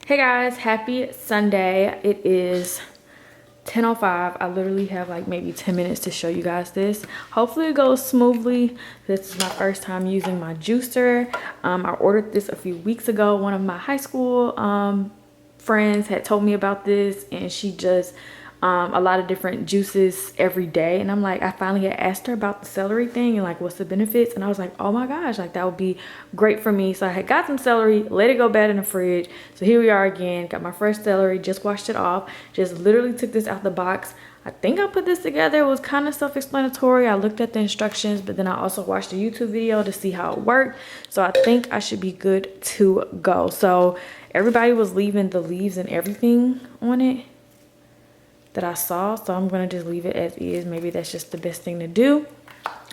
Hey guys, happy Sunday. It is 10:05. I literally have like maybe 10 minutes to show you guys this. Hopefully it goes smoothly. This is my first time using my juicer. I ordered this a few weeks ago. One of my high school friends had told me about this, and she just a lot of different juices every day, and I'm like, I finally had asked her about the celery thing and like what's the benefits, and I was like, oh my gosh, like that would be great for me. So I had got some celery, let it go bad in the fridge. So here we are again, got my fresh celery, just washed it off, just literally took this out the box. I think I put this together. It was kind of self-explanatory. I looked at the instructions, but then I also watched a YouTube video to see how it worked. So I think I should be good to go. So everybody was leaving the leaves and everything on it that I saw, so I'm gonna just leave it as is. Maybe that's just the best thing to do.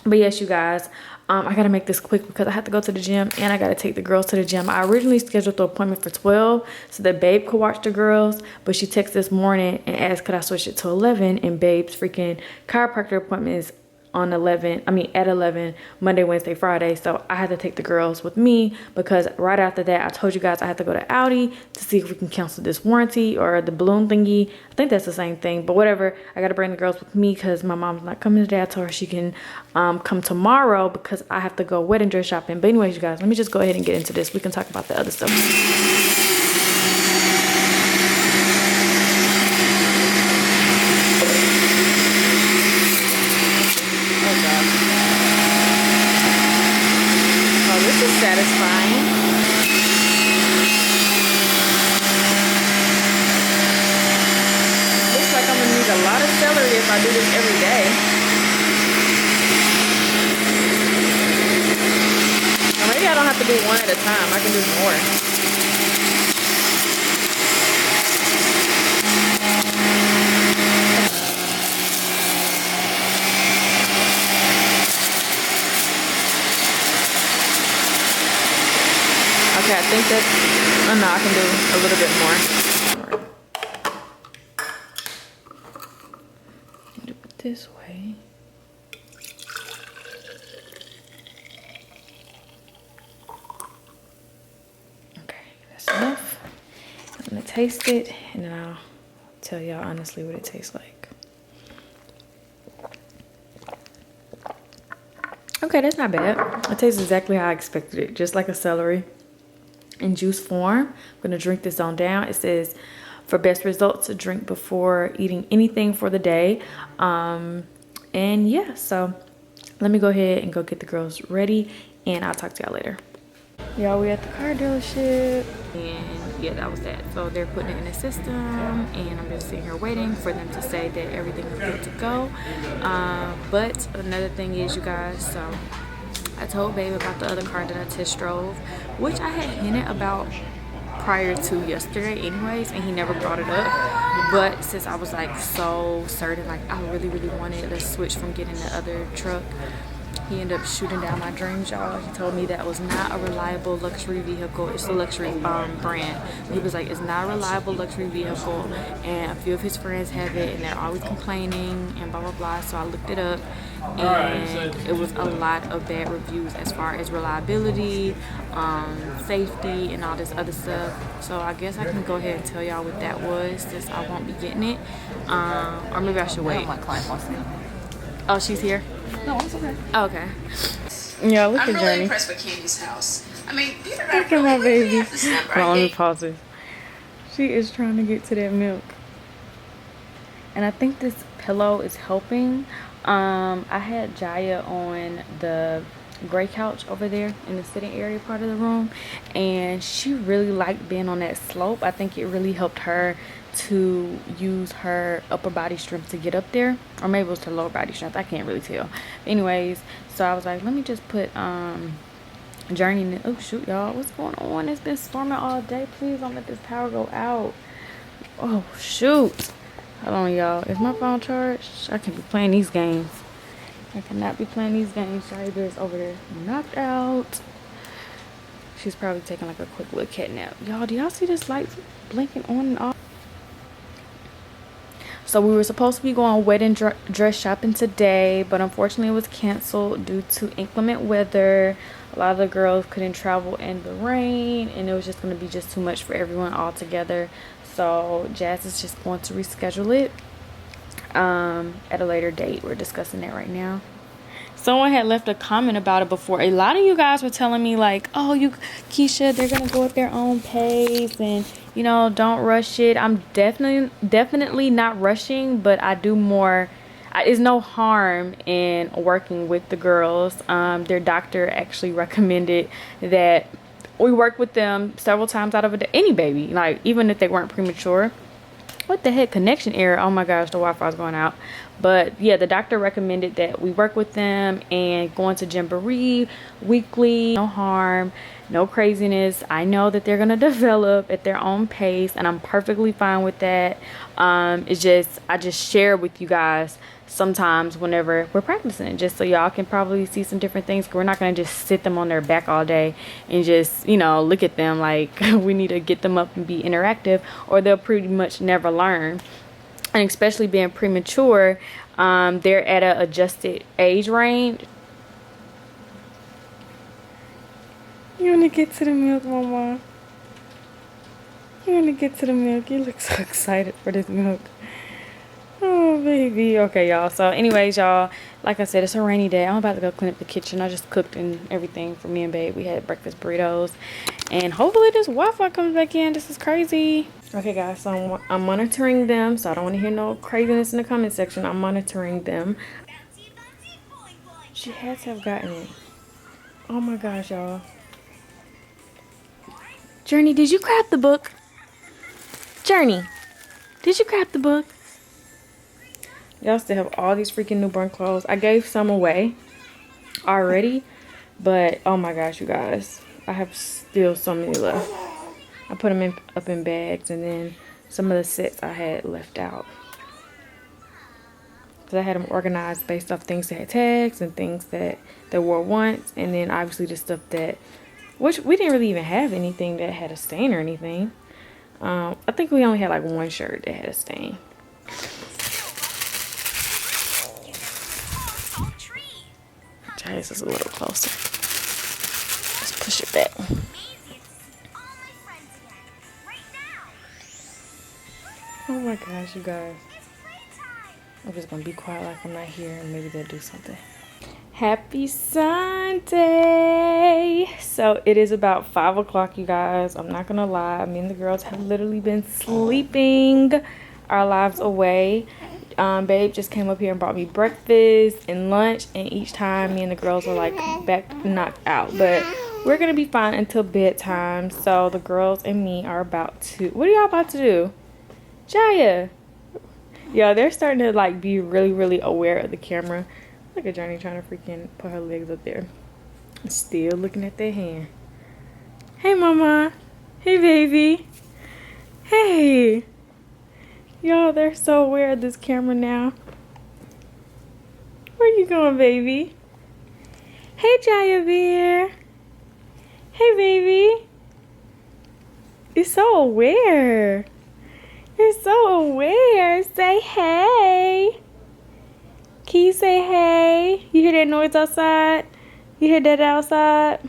But yes, you guys, I gotta make this quick because I have to go to the gym and I gotta take the girls to the gym. I originally scheduled the appointment for 12 so that Babe could watch the girls, but she texted this morning and asked could I switch it to 11, and Babe's freaking chiropractor appointment is on at 11 Monday, Wednesday, Friday. So I had to take the girls with me because right after that I told you guys I had to go to Audi to see if we can cancel this warranty or the balloon thingy. I think that's the same thing, but whatever. I got to bring the girls with me because my mom's not coming today. I told her she can come tomorrow because I have to go wedding dress shopping. But anyways, you guys, let me just go ahead and get into this. We can talk about the other stuff. Satisfying. Looks like I'm gonna need a lot of celery if I do this every day. Or maybe I don't have to do one at a time. I can do more. Okay, I think that's, oh no, I can do a little bit more. Do it this way. Okay, that's enough. I'm gonna taste it and then I'll tell y'all honestly what it tastes like. Okay, that's not bad. It tastes exactly how I expected it, just like a celery in juice form. I'm gonna drink this on down. It says for best results, drink before eating anything for the day. And yeah, so let me go ahead and go get the girls ready and I'll talk to y'all later. Y'all, we at the car dealership and yeah, that was that. So they're putting it in the system and I'm just sitting here waiting for them to say that everything is good to go. But another thing is, you guys, so I told Babe about the other car that I test drove, which I had hinted about prior to yesterday anyways, and he never brought it up. But since I was like so certain, like I really wanted to switch from getting the other truck, he ended up shooting down my dreams, y'all. He told me that was not a reliable luxury vehicle. It's a luxury brand. He was like, it's not a reliable luxury vehicle, and a few of his friends have it and they're always complaining and blah blah blah. So I looked it up and it was a lot of bad reviews as far as reliability, safety, and all this other stuff. So I guess I can go ahead and tell y'all what that was, since I won't be getting it, or maybe I should wait. My client wants me. Oh, she's here? No, it's okay. Oh, okay. Yeah, look at Journey. I'm really impressed with Candy's house. I mean, these are look at my baby. Hold on, let me pause it. She is trying to get to that milk. And I think this pillow is helping. I had Jiya on the gray couch over there in the sitting area part of the room, and she really liked being on that slope. I think it really helped her to use her upper body strength to get up there, or maybe it was her lower body strength, I can't really tell. Anyways, so I was like, let me just put Journey in. Oh shoot, y'all, what's going on? It's been storming all day. Please don't let this power go out. Oh shoot, hold on, y'all. Is my phone charged? I can't be playing these games. I cannot be playing these games. Shiny Bear's over there knocked out. She's probably taking like a quick little cat nap. Y'all, do y'all see this light blinking on and off? So we were supposed to be going wedding dress shopping today, but unfortunately it was canceled due to inclement weather. A lot of the girls couldn't travel in the rain, and it was just going to be just too much for everyone all together. So Jazz is just going to reschedule it at a later date. We're discussing that right now. Someone had left a comment about it before. A lot of you guys were telling me like, oh, Keesha, they're gonna go at their own pace, and you know, don't rush it. I'm definitely not rushing, but I do more. There's no harm in working with the girls. Their doctor actually recommended that we work with them several times out of any baby, like even if they weren't premature. What the heck? Connection error. Oh my gosh, the Wi-Fi is going out. But yeah, the doctor recommended that we work with them and going to Jamboree weekly. No harm, no craziness. I know that they're gonna develop at their own pace, and I'm perfectly fine with that. It's just I just share with you guys sometimes whenever we're practicing, just so y'all can probably see some different things. We're not gonna just sit them on their back all day and just, you know, look at them. Like, we need to get them up and be interactive, or they'll pretty much never learn. And especially being premature, they're at an adjusted age range. You want to get to the milk, Mama? You want to get to the milk? You look so excited for this milk. Oh, baby. Okay, y'all. So anyways, y'all, like I said, it's a rainy day. I'm about to go clean up the kitchen. I just cooked and everything for me and babe. We had breakfast burritos, and hopefully this Wi-Fi comes back in. This is crazy. Okay, guys, so I'm monitoring them, so I don't want to hear no craziness in the comment section. I'm monitoring them. She had to have gotten it. Oh my gosh, y'all. Journey, did you grab the book? Journey, did you grab the book? Y'all still have all these freaking newborn clothes. I gave some away already, but oh my gosh, you guys, I have still so many left. I put them up in bags, and then some of the sets I had left out. So I had them organized based off things that had tags and things that they wore once, and then obviously the stuff that, which we didn't really even have anything that had a stain or anything. I think we only had like one shirt that had a stain. Try this a little closer. Let's push it back. Oh my gosh, you guys. I'm just gonna be quiet like I'm not here, and maybe they'll do something. Happy Sunday. So it is about 5 o'clock, you guys. I'm not gonna lie, me and the girls have literally been sleeping our lives away. Babe just came up here and brought me breakfast and lunch, and each time me and the girls were like back knocked out, but we're gonna be fine until bedtime. So the girls and me are about to, what are y'all about to do? Jiya. Yeah, they're starting to like be really aware of the camera. Look at Journey trying to freaking put her legs up there. Still looking at their hand. Hey, Mama. Hey, baby. Hey. Y'all, they're so aware of this camera now. Where you going, baby? Hey, Jiya Bear. Hey, baby. You're so aware. You're so aware. Say hey. Can you say hey? You hear that noise outside? You hear that outside?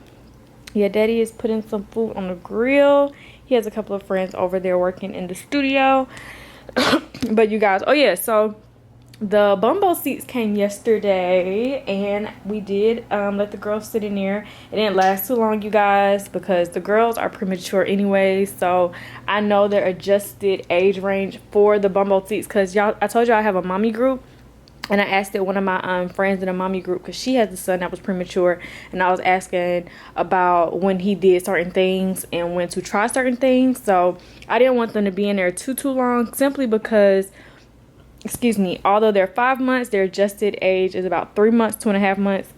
Yeah, Daddy is putting some food on the grill. He has a couple of friends over there working in the studio. But you guys, oh yeah, so the bumbo seats came yesterday, and we did let the girls sit in there. It didn't last too long, you guys, because the girls are premature anyway. So I know their adjusted age range for the bumbo seats, because y'all, I told y'all I have a mommy group, and I asked one of my friends in a mommy group, because she has a son that was premature, and I was asking about when he did certain things and when to try certain things. So I didn't want them to be in there too long, simply because, excuse me, although they're 5 months, their adjusted age is about 3 months, 2.5 months.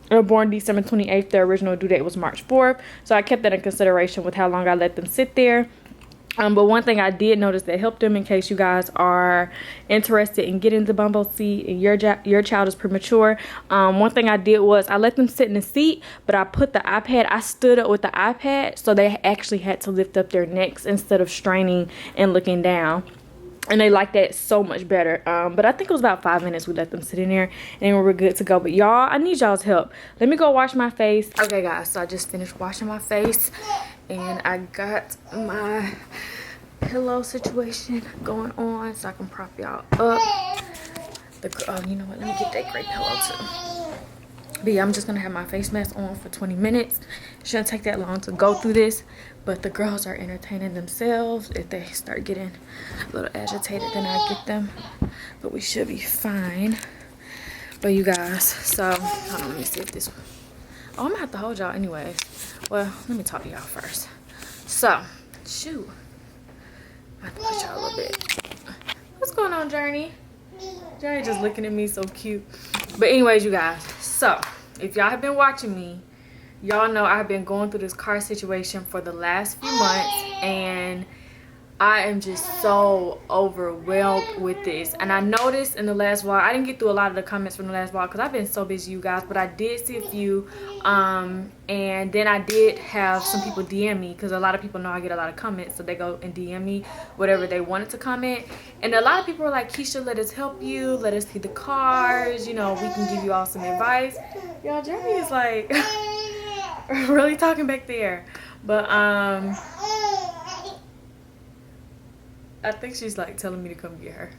They were born December 28th. Their original due date was March 4th. So I kept that in consideration with how long I let them sit there. But one thing I did notice that helped them, in case you guys are interested in getting the bumbo seat and your child is premature, one thing I did was I let them sit in the seat, but I put the iPad, I stood up with the iPad, so they actually had to lift up their necks instead of straining and looking down. and they like that so much better. But I think it was about 5 minutes we let them sit in there, and we were good to go. But y'all, I need y'all's help. Let me go wash my face. Okay guys, so I just finished washing my face, and I got my pillow situation going on so I can prop y'all up. You know what, let me get that gray pillow too. But yeah, I'm just gonna have my face mask on for 20 minutes. Shouldn't take that long to go through this, but the girls are entertaining themselves. If they start getting a little agitated, then I get them, but we should be fine. But you guys, so hold on, let me see if this, oh, I'm gonna have to hold y'all anyways. Well, let me talk to y'all first. So shoot, I have to push y'all a little bit. What's going on, Journey? Journey just looking at me so cute. But anyways, you guys, so if y'all have been watching me, y'all know I've been going through this car situation for the last few months, and I am just so overwhelmed with this. And I noticed in the last vlog, I didn't get through a lot of the comments from the last vlog because I've been so busy, you guys, but I did see a few. And then I did have some people DM me, because a lot of people know I get a lot of comments, so they go and DM me whatever they wanted to comment. And a lot of people were like, Keesha, let us help you, let us see the cars, you know, we can give you all some advice. Y'all, Journey is like really talking back there. But I think she's like telling me to come get her.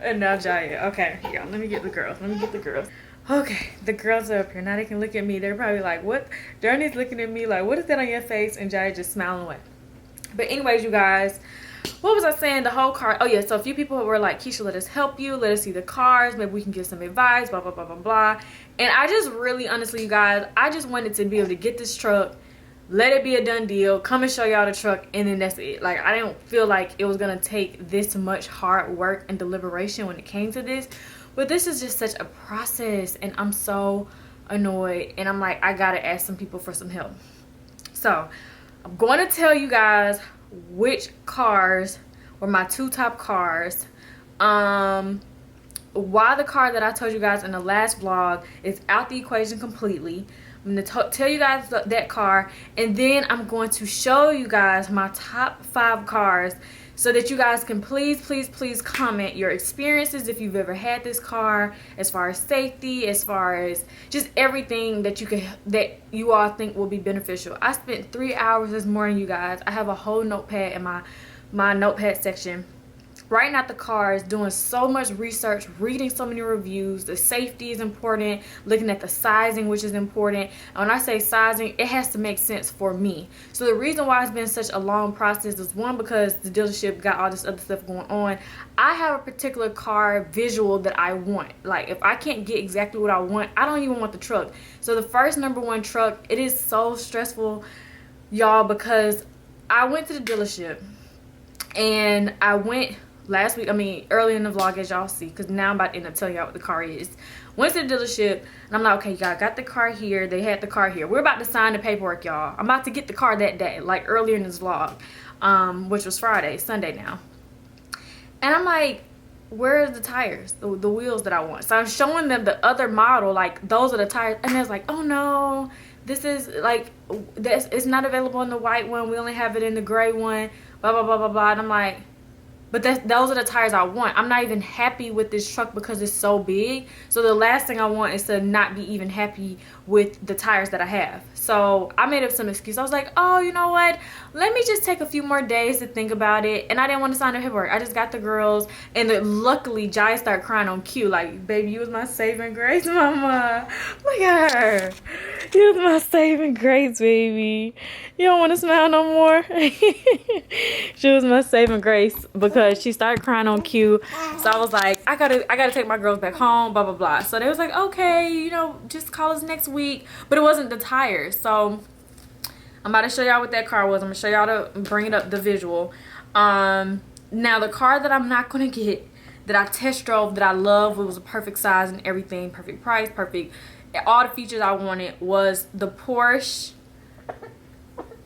And now Jiya. Okay, y'all, let me get the girls. Let me get the girls. Okay, the girls are up here. Now they can look at me. They're probably like, what? Journey's looking at me like, what is that on your face? And Jiya just smiling away. But anyways, you guys, what was I saying? The whole car. Oh yeah, so a few people were like, Keesha, let us help you. Let us see the cars. Maybe we can give some advice, blah, blah, blah, blah, blah. And I just really, honestly, you guys, I just wanted to be able to get this truck, let it be a done deal, come and show y'all the truck, and then that's it. Like, I didn't feel like it was gonna take this much hard work and deliberation when it came to this, but this is just such a process, and I'm so annoyed, and I'm like, I gotta ask some people for some help. So I'm going to tell you guys which cars were my two top cars, why the car that I told you guys in the last vlog is out the equation completely. I'm going to tell you guys that car, and then I'm going to show you guys my top 5 cars so that you guys can please comment your experiences if you've ever had this car, as far as safety, as far as just everything that you all think will be beneficial. I spent 3 hours this morning, you guys. I have a whole notepad in my notepad section, writing out the cars, doing so much research, reading so many reviews. The safety is important, looking at the sizing, which is important. And when I say sizing, it has to make sense for me. So the reason why it's been such a long process is, one, because the dealership got all this other stuff going on. I have a particular car visual that I want. Like, if I can't get exactly what I want, I don't even want the truck. So the first #1 truck, it is so stressful, y'all, because I went to the dealership, and I went last week, I mean early in the vlog, as y'all see, because now I'm about to end up telling y'all what the car is. Went to the dealership, and I'm like, okay, y'all, got the car here. They had the car here. We're about to sign the paperwork, y'all. I'm about to get the car that day, like earlier in this vlog, which was Sunday now. And I'm like, where are the tires, the wheels that I want? So I'm showing them the other model, like, those are the tires, and they're like, oh no, this is like, it's not available in the white one, we only have it in the gray one, blah blah blah blah blah. And I'm like, but those are the tires I want. I'm not even happy with this truck because it's so big. So the last thing I want is to not be even happy with the tires that I have. So I made up some excuse. I was like, oh, you know what? Let me just take a few more days to think about it. And I didn't want to sign the paperwork. I just got the girls. And luckily, Jiya started crying on cue. Like, baby, you was my saving grace, mama. Look at her. You was my saving grace, baby. You don't want to smile no more? She was my saving grace because she started crying on cue. So I was like, I gotta take my girls back home, blah, blah, blah. So they was like, okay, you know, just call us next week. But it wasn't the tires. So I'm about to show y'all what that car was. I'm gonna show y'all bring it up, the visual. Now the car that I'm not gonna get, that I test drove, that I love, it was a perfect size and everything, perfect price, perfect, all the features I wanted, was the Porsche.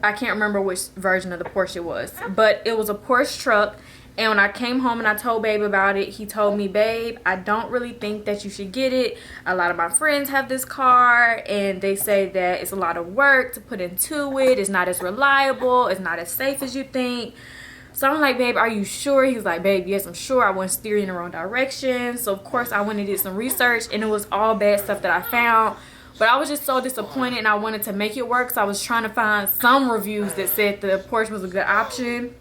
I can't remember which version of the Porsche it was, but it was a Porsche truck, And when I came home and I told Babe about it, he told me, babe, I don't really think that you should get it. A lot of my friends have this car and they say that it's a lot of work to put into it. It's not as reliable. It's not as safe as you think. So I'm like, babe, are you sure? He was like, babe, yes, I'm sure. I wasn't steering in the wrong direction. So of course I went and did some research, and it was all bad stuff that I found. But I was just so disappointed, and I wanted to make it work. So I was trying to find some reviews that said the Porsche was a good option,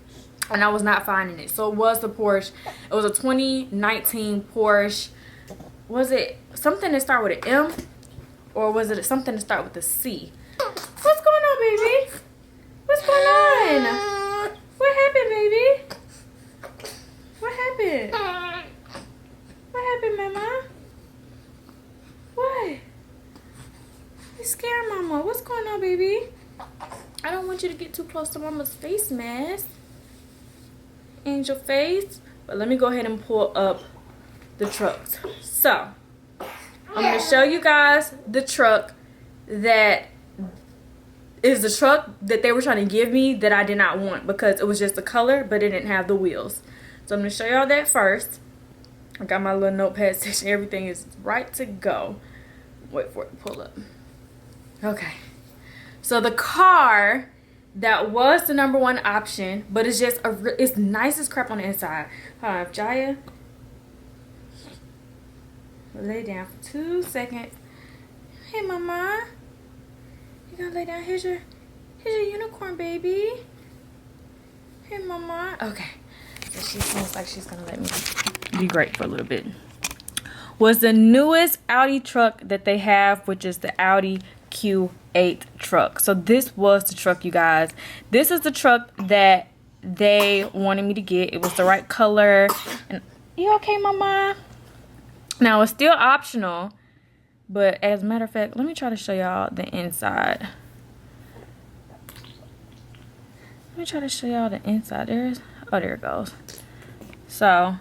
and I was not finding it. So it was the Porsche. It was a 2019 Porsche. Was it something that start with an M, or was it something to start with a C? What's going on, baby? What's going on? What happened, baby? What happened? What happened, Mama? What? You scared Mama. What's going on, baby? I don't want you to get too close to Mama's face mask. Angel face. But let me go ahead and pull up the trucks. So, I'm going to show you guys the truck that is the truck that they were trying to give me that I did not want, because it was just the color but it didn't have the wheels. So I'm going to show y'all that first. I got my little notepad section. Everything is right to go. Wait for it to pull up. Okay. So the car that was the #1 option, but it's just it's nice as crap on the inside. Hold on, Jiya. Lay down for 2 seconds. Hey, Mama. You gotta lay down. Here's your unicorn, baby. Hey, Mama. Okay. So she seems like she's gonna let me be great for a little bit. Was the newest Audi truck that they have, which is the Audi Q8 truck. So this was the truck, you guys. This is the truck that they wanted me to get. It was the right color. And you okay, Mama? Now it's still optional, but as a matter of fact, let me try to show y'all the inside. Let me try to show y'all the inside. There it goes. So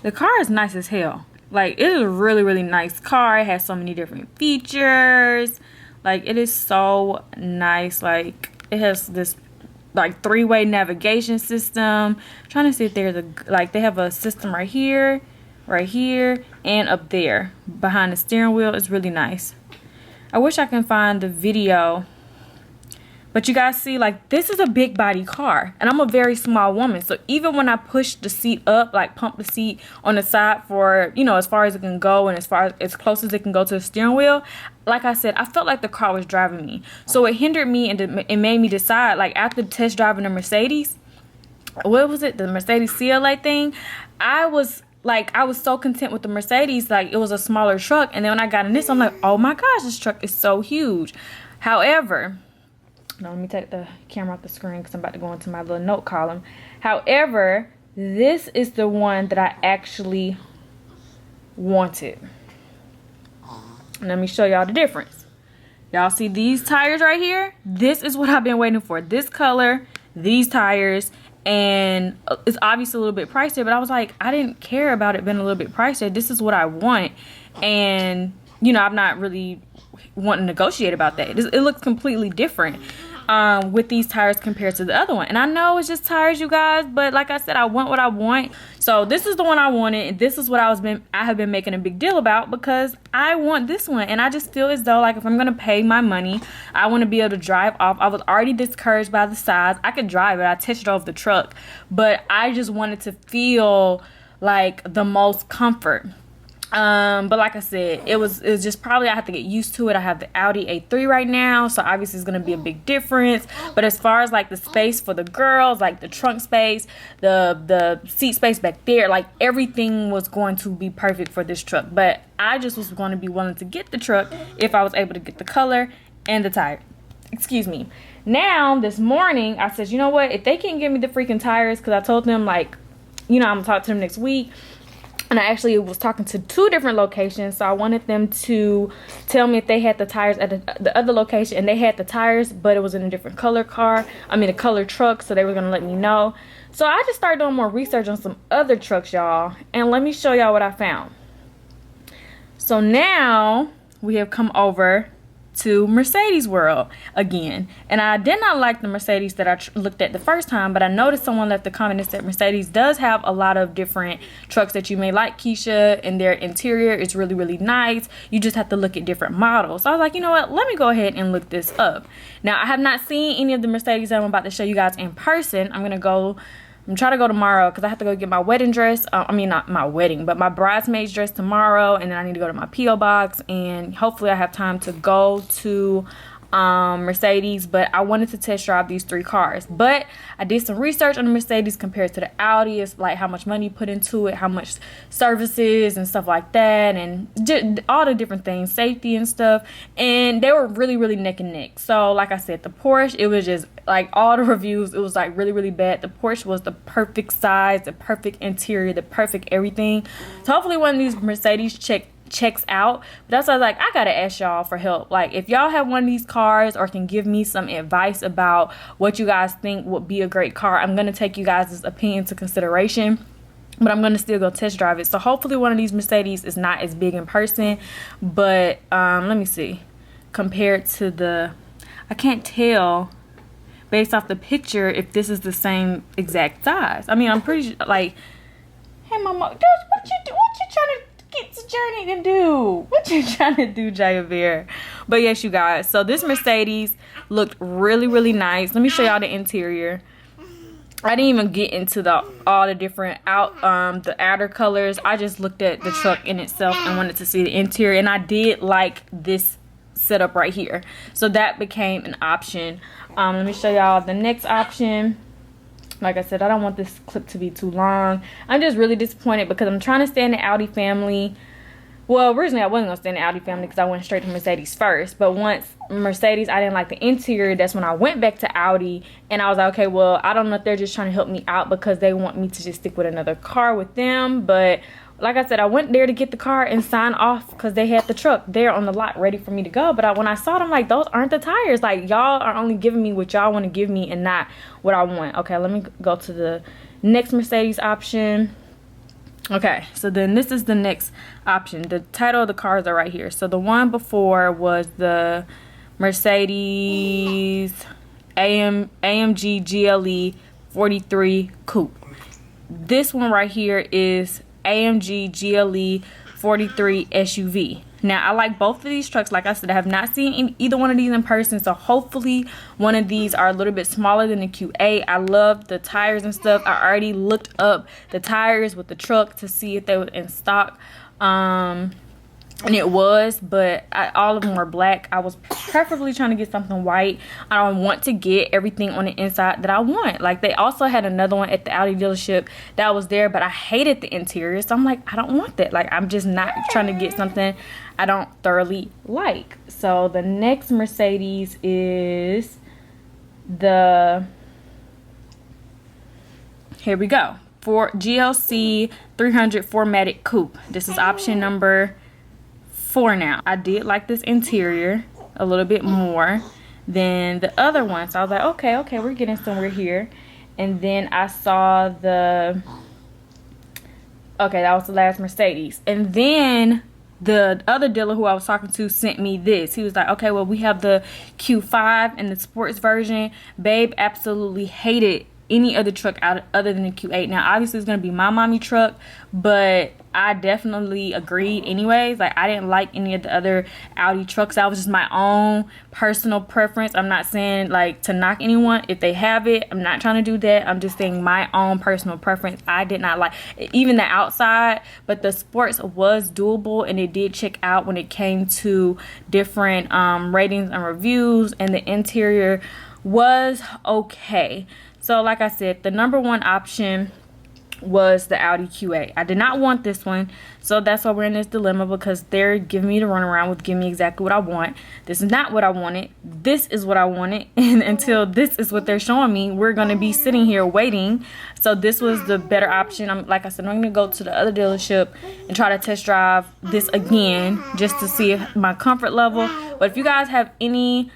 the car is nice as hell. Like, it is a really, really nice car. It has so many different features. Like, it is so nice. Like, it has this like 3-way navigation system. I'm trying to see if there's they have a system right here, and up there behind the steering wheel. Is really nice. I wish I can find the video, but you guys see, like, this is a big body car, and I'm a very small woman. So even when I push the seat up, like pump the seat on the side for, you know, as far as it can go and as close as it can go to the steering wheel, like I said, I felt like the car was driving me. So it hindered me, and it made me decide, like, after test driving the Mercedes, what was it, the Mercedes CLA thing, I was so content with the Mercedes. Like, it was a smaller truck, and then when I got in this, I'm like, oh my gosh, this truck is so huge. However, now let me take the camera off the screen because I'm about to go into my little note column. However, this is the one that I actually wanted. Let me show y'all the difference. Y'all see these tires right here? This is what I've been waiting for. This color, these tires, and it's obviously a little bit pricier, but I was like, I didn't care about it being a little bit pricier. This is what I want. And, you know, I'm not really wanting to negotiate about that. It looks completely different with these tires compared to the other one. And I know it's just tires, you guys, but like I said, I want what I want. So this is the one I wanted, and this is what I have been making a big deal about, because I want this one. And I just feel as though, like, if I'm gonna pay my money, I want to be able to drive off. I was already discouraged by the size. I could drive it. I test drove the truck, but I just wanted to feel like the most comfort. But like I said, it was just probably I have to get used to it. I have the Audi A3 right now, so obviously it's gonna be a big difference. But as far as like the space for the girls, like the trunk space, the seat space back there, like everything was going to be perfect for this truck. But I just was going to be willing to get the truck if I was able to get the color and the tire. Excuse me. Now this morning I said, you know what, if they can't give me the freaking tires, because I told them, like, you know, I'm gonna talk to them next week. And I actually was talking to 2 different locations, so I wanted them to tell me if they had the tires at the other location, and they had the tires, but it was in a different color a color truck, so they were gonna let me know. So I just started doing more research on some other trucks, y'all, and let me show y'all what I found. So now we have come over to Mercedes World again. And I did not like the Mercedes that I looked at the first time, but I noticed someone left a comment that said Mercedes does have a lot of different trucks that you may like, Keesha, and their interior is really, really nice. You just have to look at different models. So I was like, you know what, let me go ahead and look this up. Now, I have not seen any of the Mercedes that I'm about to show you guys in person. I'm trying to go tomorrow because I have to go get my wedding dress. I mean, not my wedding, but my bridesmaid's dress tomorrow. And then I need to go to my P.O. box. And hopefully I have time to go to Mercedes. But I wanted to test drive these 3 cars. But I did some research on the Mercedes compared to the Audi. It's like how much money you put into it, how much services and stuff like that. And all the different things, safety and stuff. And they were really, really neck and neck. So like I said, the Porsche, it was just like all the reviews, it was like really, really bad. The Porsche was the perfect size, the perfect interior, the perfect everything. So hopefully one of these Mercedes checks out. But that's why I was like, I gotta ask y'all for help. Like, if y'all have one of these cars or can give me some advice about what you guys think would be a great car, I'm gonna take you guys' opinion into consideration. But I'm gonna still go test drive it. So hopefully one of these Mercedes is not as big in person. But let me see. Compared to the, I can't tell based off the picture if this is the same exact size. I mean, I'm pretty sure, like, hey mama, what you trying to get to Journey to do? What you trying to do, Jiya Bear? But yes, you guys, so this Mercedes looked really, really nice. Let me show y'all the interior. I didn't even get into all the different the outer colors. I just looked at the truck in itself and wanted to see the interior, and I did like this setup right here, so that became an option. Let me show y'all the next option. Like I said, I don't want this clip to be too long. I'm just really disappointed because I'm trying to stay in the Audi family. Well, originally I wasn't gonna stay in the Audi family because I went straight to Mercedes first. But once Mercedes, I didn't like the interior. That's when I went back to Audi, and I was like, okay, well, I don't know if they're just trying to help me out because they want me to just stick with another car with them. But like I said, I went there to get the car and sign off because they had the truck there on the lot ready for me to go. But when I saw them, like, those aren't the tires. Like, y'all are only giving me what y'all want to give me and not what I want. Okay, let me go to the next Mercedes option. Okay, so then this is the next option. The title of the cars are right here. So the one before was the Mercedes AMG GLE 43 Coupe. This one right here is AMG GLE 43 SUV. Now, I like both of these trucks. Like I said, I have not seen either one of these in person, so hopefully one of these are a little bit smaller than the Q8. I love the tires and stuff. I already looked up the tires with the truck to see if they were in stock, and it was, but all of them were black. I was preferably trying to get something white. I don't want to get everything on the inside that I want. Like, they also had another one at the Audi dealership that was there, but I hated the interior, so I'm like, I don't want that. Like, I'm just not trying to get something I don't thoroughly like. So the next Mercedes is the, here we go, for GLC 300 4MATIC Coupe. This is option number 4 now. I did like this interior a little bit more than the other one, so I was like, okay, we're getting somewhere here. And then I saw the, okay, that was the last Mercedes. And then the other dealer who I was talking to sent me this. He was like, okay, well, we have the Q5 and the sports version. Babe absolutely hated any other truck other than the Q8. Now, obviously, it's going to be my mommy truck, but I definitely agreed anyways. Like, I didn't like any of the other Audi trucks. That was just my own personal preference. I'm not saying, like, to knock anyone if they have it. I'm not trying to do that. I'm just saying my own personal preference. I did not like even the outside, but the sports was doable, and it did check out when it came to different ratings and reviews, and the interior was okay. So like I said, the number one option was the Audi Q8. I did not want this one, so that's why we're in this dilemma, because they're giving me the runaround with giving me exactly what I want. This is not what I wanted. This is what I wanted, and until this is what they're showing me, we're going to be sitting here waiting. So this was the better option. Like I said, I'm going to go to the other dealership and try to test drive this again just to see my comfort level. But if you guys have any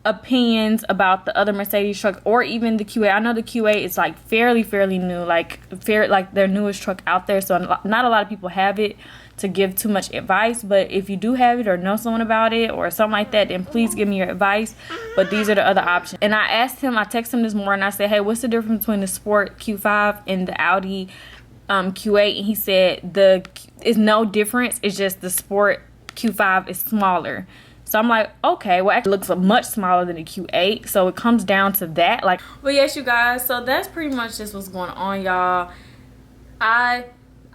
opinions about the other Mercedes truck or even the QA. I know the QA is like fairly new, like their newest truck out there, so not a lot of people have it to give too much advice. But if you do have it or know someone about it or something like that, then please give me your advice. But these are the other options. And I texted him this morning, I said, hey, what's the difference between the Sport Q5 and the Audi Q8? And he said it's no difference, it's just the Sport Q5 is smaller. So I'm like, okay, well, it looks much smaller than the Q8. So it comes down to that. Like, well, yes, you guys. So that's pretty much just what's going on, y'all.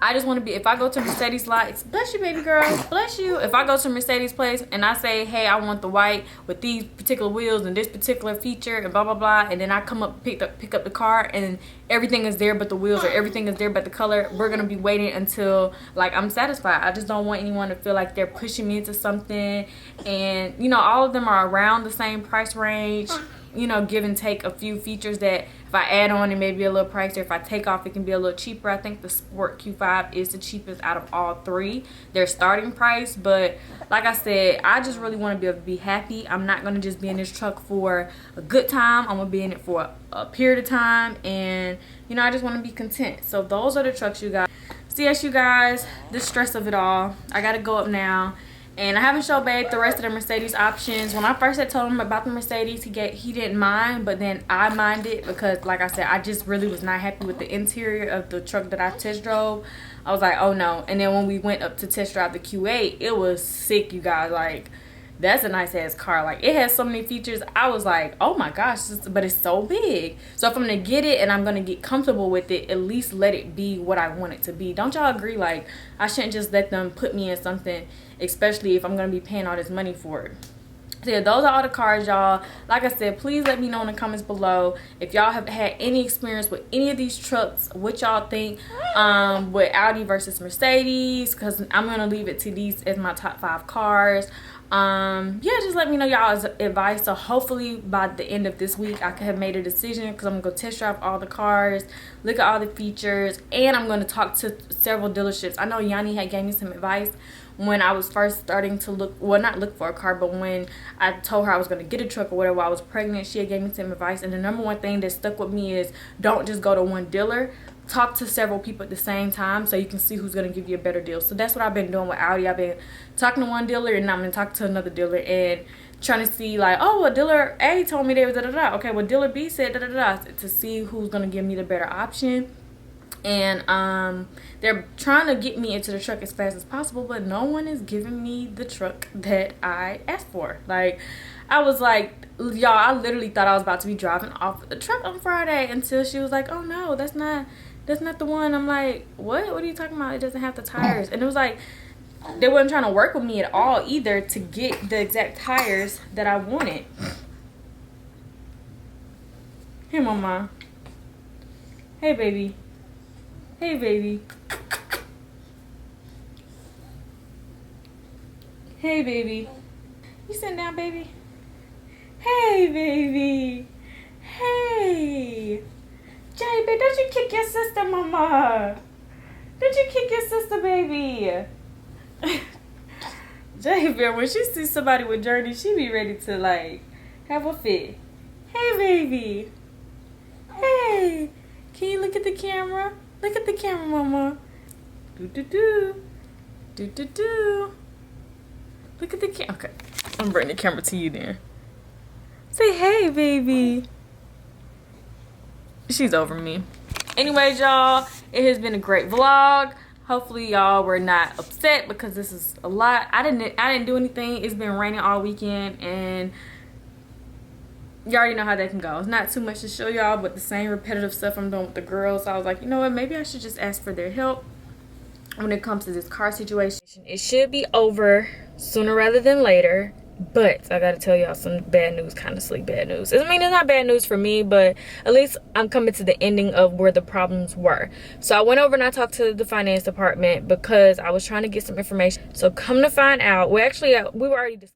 I just want to be, if I go to Mercedes lot, bless you, baby girl, bless you. If I go to Mercedes place and I say, hey, I want the white with these particular wheels and this particular feature and blah, blah, blah. And then I come up, pick up the car and everything is there but the wheels, or everything is there but the color. We're going to be waiting until, like, I'm satisfied. I just don't want anyone to feel like they're pushing me into something. And, you know, all of them are around the same price range. You know, give and take a few features that if I add on, it may be a little pricier. If I take off, it can be a little cheaper. I think the Sport Q5 is the cheapest out of all three, their starting price. But like I said, I just really want to be able to be happy. I'm not going to just be in this truck for a good time. I'm going to be in it for a period of time. And, you know, I just want to be content. So those are the trucks, you guys. So yes, you guys, the stress of it all. I got to go up now. And I haven't showed Babe the rest of the Mercedes options. When I first had told him about the Mercedes, he didn't mind, but then I minded because, like I said, I just really was not happy with the interior of the truck that I test drove. I was like, oh no. And then when we went up to test drive the Q8, it was sick, you guys. Like, that's a nice ass car. Like, it has so many features. I was like, oh my gosh, but it's so big. So if I'm gonna get it and I'm gonna get comfortable with it, at least let it be what I want it to be. Don't y'all agree? Like, I shouldn't just let them put me in something, especially if I'm gonna be paying all this money for it. So yeah, those are all the cars, y'all. Like I said, please let me know in the comments below if y'all have had any experience with any of these trucks, what y'all think with Audi versus Mercedes, because I'm gonna leave it to these as my top 5 cars. Yeah, just let me know y'all's advice. So hopefully by the end of this week I could have made a decision, because I'm gonna go test drive all the cars, look at all the features, and I'm gonna talk to several dealerships. I know Yanni had gave me some advice when I was first starting to look, well, not look for a car, but when I told her I was going to get a truck or whatever while I was pregnant, she had gave me some advice. And the number one thing that stuck with me is don't just go to one dealer. Talk to several people at the same time so you can see who's going to give you a better deal. So that's what I've been doing with Audi. I've been talking to one dealer and I'm going to talk to another dealer and trying to see, like, oh, well, dealer A told me they was da-da-da. Okay, well, dealer B said da-da-da, to see who's going to give me the better option. And they're trying to get me into the truck as fast as possible, but no one is giving me the truck that I asked for. Like, I was like, y'all, I literally thought I was about to be driving off the truck on Friday until she was like, oh no, that's not the one. I'm like, what are you talking about? It doesn't have the tires. And it was like they weren't trying to work with me at all either to get the exact tires that I wanted. Hey mama. Hey baby. Hey, baby. Hey, baby. You sitting down, baby? Hey, baby. Hey. Jay, baby, don't you kick your sister, mama. Don't you kick your sister, baby. Jay, baby, when she sees somebody with Journey, she be ready to, like, have a fit. Hey, baby. Hey. Can you look at the camera? Look at the camera, mama. Do-do-do. Do-do-do. Look at the camera. Okay. I'm gonna bring the camera to you then. Say hey, baby. She's over me. Anyways, y'all, it has been a great vlog. Hopefully, y'all were not upset because this is a lot. I didn't do anything. It's been raining all weekend and you already know how that can go. It's not too much to show y'all, but the same repetitive stuff I'm doing with the girls. So I was like, you know what? Maybe I should just ask for their help when it comes to this car situation. It should be over sooner rather than later. But I gotta tell y'all some bad news, kind of sleep bad news. I mean, it's not bad news for me, but at least I'm coming to the ending of where the problems were. So I went over and I talked to the finance department because I was trying to get some information. So come to find out, well, actually, we were already discussing.